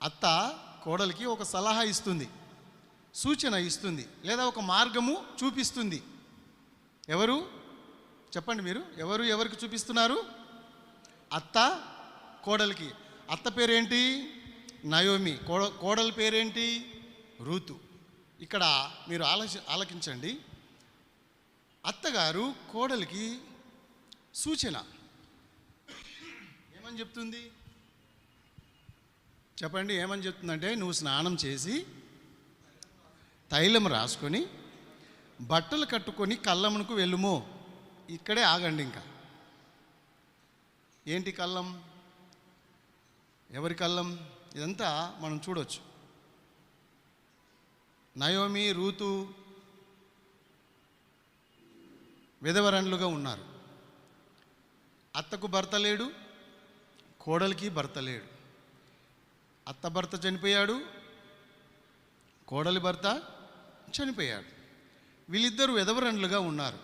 అత్త కోడలికి ఒక సలహా ఇస్తుంది, సూచన ఇస్తుంది, లేదా ఒక మార్గము చూపిస్తుంది. ఎవరు చెప్పండి మీరు? ఎవరికి చూపిస్తున్నారు? అత్త కోడలికి. అత్త పేరేంటి? నయోమి. కోడలి పేరేంటి? రూతు. ఇక్కడ మీరు ఆలకించండి. అత్తగారు కోడలికి సూచన ఏమని చెప్తుంది? చెప్పండి, ఏమని చెప్తుందంటే, నువ్వు స్నానం చేసి తైలం రాసుకొని బట్టలు కట్టుకొని కళ్ళమునకు వెళ్ళుమో. ఇక్కడే ఆగండి. ఇంకా ఏంటి కళ్ళం? ఎవరి కళ్ళం? ఇదంతా మనం చూడవచ్చు. నయోమి, రూతు విధవరణులుగా ఉన్నారు. అత్తకు భర్త లేడు, కోడలికి భర్త లేడు. అత్త భర్త చనిపోయాడు, కోడలి భర్త చనిపోయాడు. వీళ్ళిద్దరూ విధవరణులుగా ఉన్నారు.